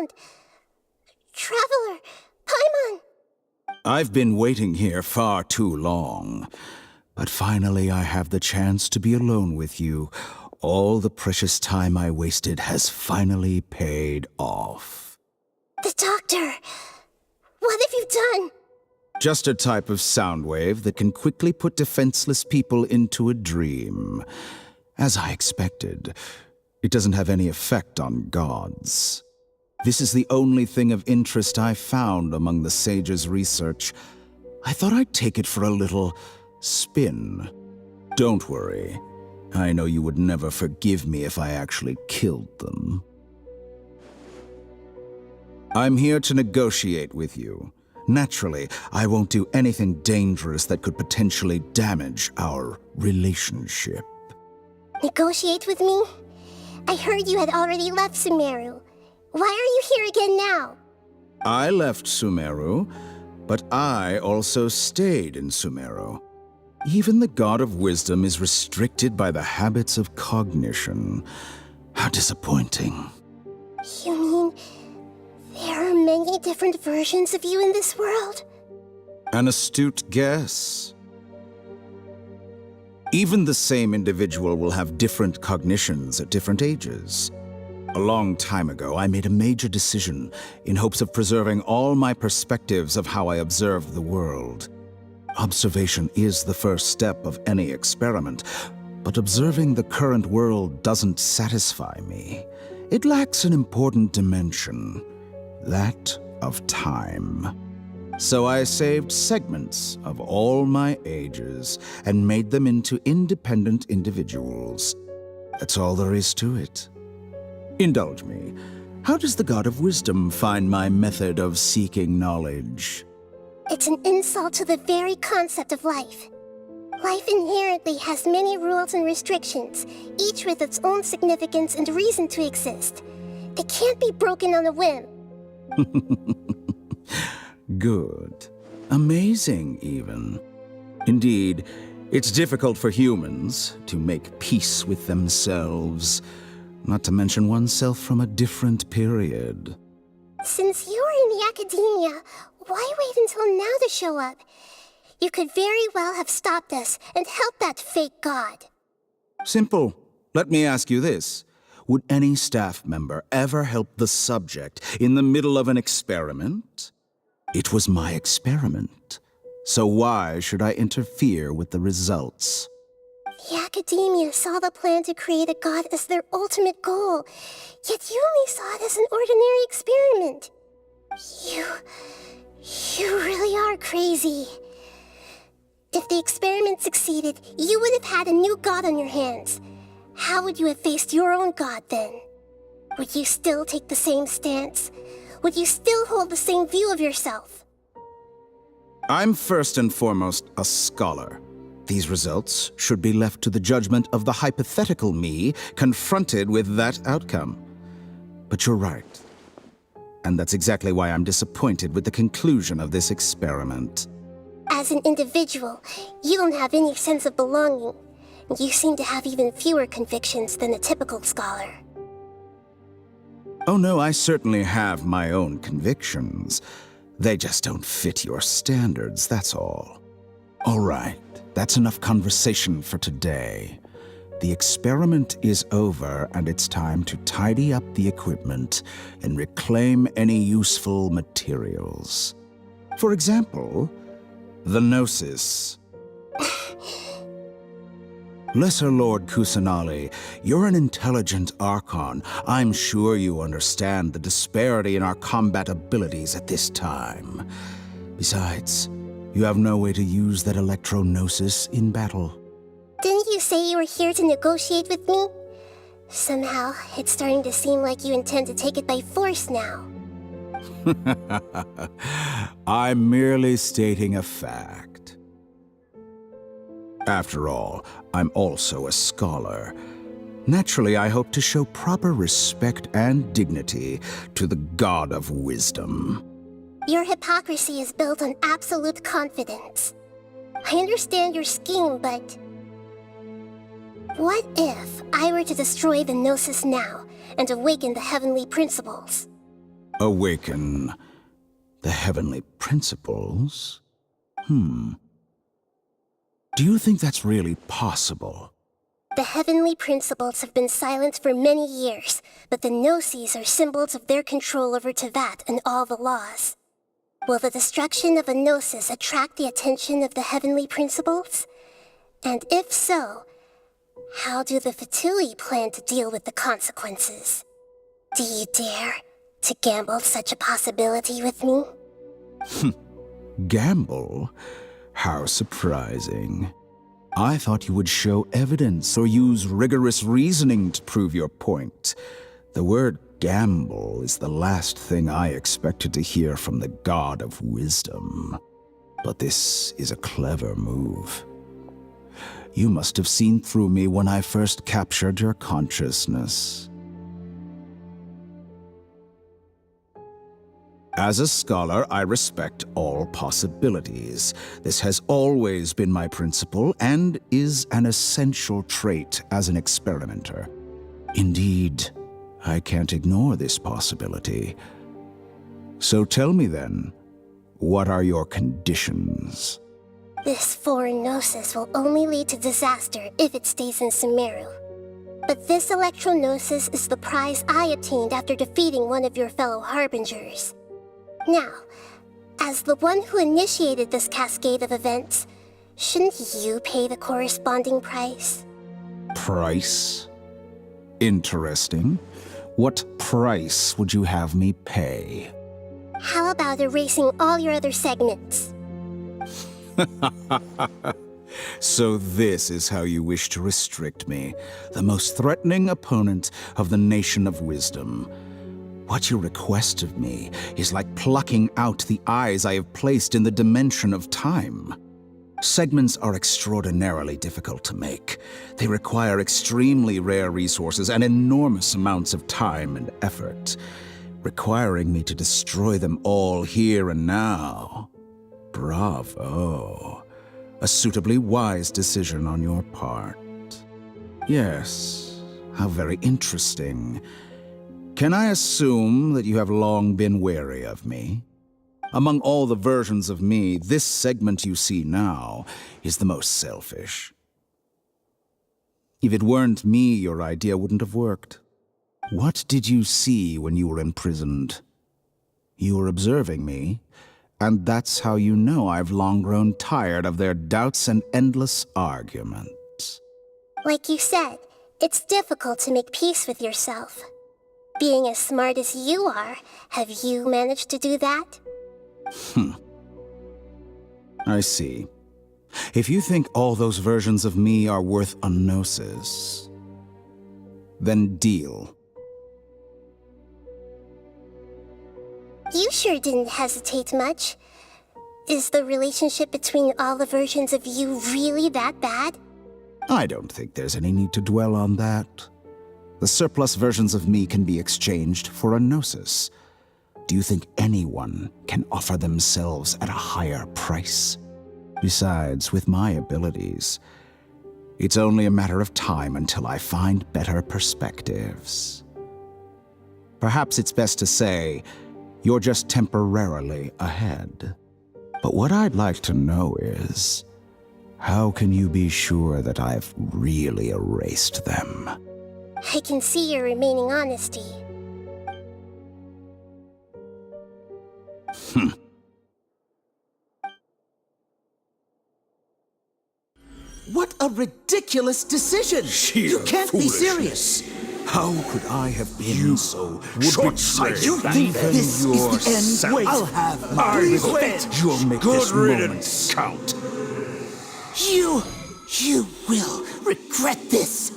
around. Traveler, Paimon! I've been waiting here far too long. But finally I have the chance to be alone with you. All the precious time I wasted has finally paid off. The doctor! What have you done? Just a type of sound wave that can quickly put defenseless people into a dream. As I expected, it doesn't have any effect on gods. This is the only thing of interest I found among the sage's research. I thought I'd take it for a little spin. Don't worry. I know you would never forgive me if I actually killed them. I'm here to negotiate with you. Naturally, I won't do anything dangerous that could potentially damage our relationship. Negotiate with me? I heard you had already left Sumeru. Why are you here again now? I left Sumeru, but I also stayed in Sumeru. Even the God of Wisdom is restricted by the habits of cognition. How disappointing. You mean there are many different versions of you in this world? An astute guess. Even the same individual will have different cognitions at different ages. A long time ago, I made a major decision in hopes of preserving all my perspectives of how I observed the world. Observation is the first step of any experiment, but observing the current world doesn't satisfy me. It lacks an important dimension, that of time. So I saved segments of all my ages and made them into independent individuals. That's all there is to it. Indulge me. How does the God of Wisdom find my method of seeking knowledge? It's an insult to the very concept of life. Life inherently has many rules and restrictions, each with its own significance and reason to exist. They can't be broken on a whim. Good. Amazing, even. Indeed, it's difficult for humans to make peace with themselves, not to mention oneself from a different period. Since you're in the academia, why wait until now to show up? You could very well have stopped us and helped that fake god. Simple. Let me ask you this. Would any staff member ever help the subject in the middle of an experiment? It was my experiment. So why should I interfere with the results? The academia saw the plan to create a god as their ultimate goal, yet you only saw it as an ordinary experiment. You really are crazy. If the experiment succeeded, you would have had a new god on your hands. How would you have faced your own god then? Would you still take the same stance? Would you still hold the same view of yourself? I'm first and foremost a scholar. These results should be left to the judgment of the hypothetical me confronted with that outcome. But you're right. And that's exactly why I'm disappointed with the conclusion of this experiment. As an individual, you don't have any sense of belonging. You seem to have even fewer convictions than a typical scholar. Oh no, I certainly have my own convictions. They just don't fit your standards, that's all. All right, that's enough conversation for today. The experiment is over, and it's time to tidy up the equipment and reclaim any useful materials. For example, the Gnosis. Lesser Lord Kusanali, you're an intelligent Archon. I'm sure you understand the disparity in our combat abilities at this time. Besides, you have no way to use that Electro-Gnosis in battle. Didn't you say you were here to negotiate with me? Somehow, it's starting to seem like you intend to take it by force now. I'm merely stating a fact. After all, I'm also a scholar. Naturally, I hope to show proper respect and dignity to the God of Wisdom. Your hypocrisy is built on absolute confidence. I understand your scheme, but... what if I were to destroy the Gnosis now and awaken the heavenly principles? Awaken the heavenly principles? Do you think that's really possible? The heavenly principles have been silent for many years, but the Gnosis are symbols of their control over Teyvat and all the laws. Will the destruction of a Gnosis attract the attention of the heavenly principles? And if so, how do the Fatui plan to deal with the consequences? Do you dare to gamble such a possibility with me? Gamble? How surprising. I thought you would show evidence or use rigorous reasoning to prove your point. The word gamble is the last thing I expected to hear from the god of wisdom. But this is a clever move. You must have seen through me when I first captured your consciousness. As a scholar, I respect all possibilities. This has always been my principle and is an essential trait as an experimenter. Indeed, I can't ignore this possibility. So tell me then, what are your conditions? This foreign Gnosis will only lead to disaster if it stays in Sumeru. But this Electro-Gnosis is the prize I obtained after defeating one of your fellow Harbingers. Now, as the one who initiated this cascade of events, shouldn't you pay the corresponding price? Price? Interesting. What price would you have me pay? How about erasing all your other segments? So this is how you wish to restrict me, the most threatening opponent of the Nation of Wisdom. What you request of me is like plucking out the eyes I have placed in the dimension of time. Segments are extraordinarily difficult to make. They require extremely rare resources and enormous amounts of time and effort, requiring me to destroy them all here and now. Bravo. A suitably wise decision on your part. Yes, how very interesting. Can I assume that you have long been wary of me? Among all the versions of me, this segment you see now is the most selfish. If it weren't me, your idea wouldn't have worked. What did you see when you were imprisoned? You were observing me, and that's how you know I've long grown tired of their doubts and endless arguments. Like you said, it's difficult to make peace with yourself. Being as smart as you are, have you managed to do that? I see. If you think all those versions of me are worth a gnosis, then deal. You sure didn't hesitate much. Is the relationship between all the versions of you really that bad? I don't think there's any need to dwell on that. The surplus versions of me can be exchanged for a gnosis. Do you think anyone can offer themselves at a higher price? Besides, with my abilities, it's only a matter of time until I find better perspectives. Perhaps it's best to say, you're just temporarily ahead. But what I'd like to know is, how can you be sure that I've really erased them? I can see your remaining honesty. What a ridiculous decision! You can't be serious! How could I have been so short-sighted? You think this is the end? Wait, I'll have my revenge! You'll make this moment count. You will regret this!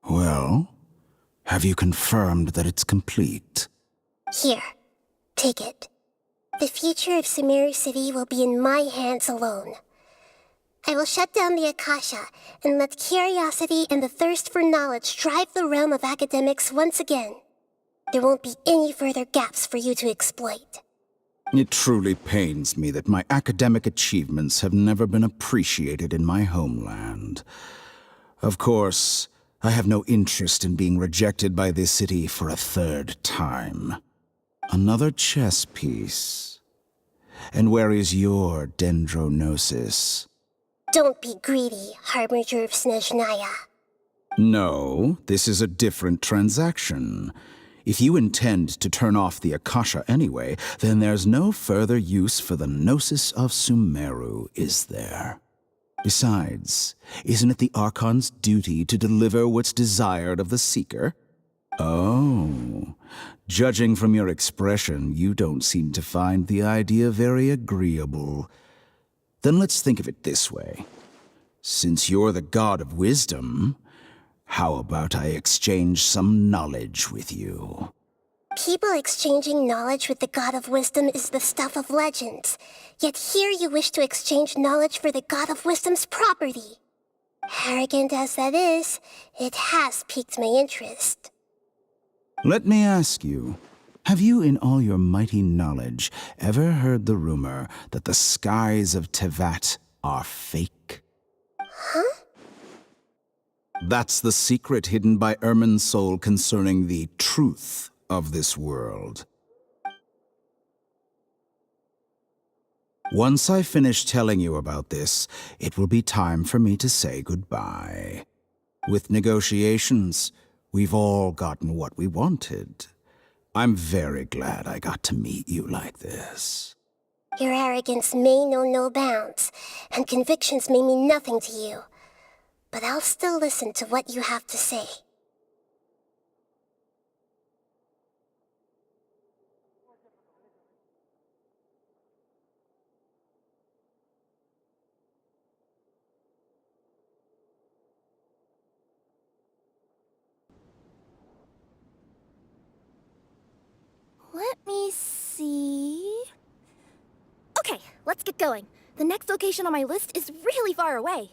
Well, have you confirmed that it's complete? Here, take it. The future of Sumeru City will be in my hands alone. I will shut down the Akasha and let curiosity and the thirst for knowledge drive the realm of academics once again. There won't be any further gaps for you to exploit. It truly pains me that my academic achievements have never been appreciated in my homeland. Of course, I have no interest in being rejected by this city for a third time. Another chess piece. And where is your dendronosis? Don't be greedy, Harbinger of Snezhnaya. No, this is a different transaction. If you intend to turn off the Akasha anyway, then there's no further use for the Gnosis of Sumeru, is there? Besides, isn't it the Archon's duty to deliver what's desired of the Seeker? Oh, judging from your expression, you don't seem to find the idea very agreeable. Then let's think of it this way. Since you're the god of wisdom, how about I exchange some knowledge with you? People exchanging knowledge with the God of Wisdom is the stuff of legends. Yet here you wish to exchange knowledge for the God of Wisdom's property. Arrogant as that is, it has piqued my interest. Let me ask you, have you in all your mighty knowledge ever heard the rumor that the skies of Tevat are fake? Huh? That's the secret hidden by Ermin's soul concerning the truth of this world. Once I finish telling you about this, it will be time for me to say goodbye. With negotiations, we've all gotten what we wanted. I'm very glad I got to meet you like this. Your arrogance may know no bounds, and convictions may mean nothing to you. But I'll still listen to what you have to say. Let me see... Okay, let's get going. The next location on my list is really far away.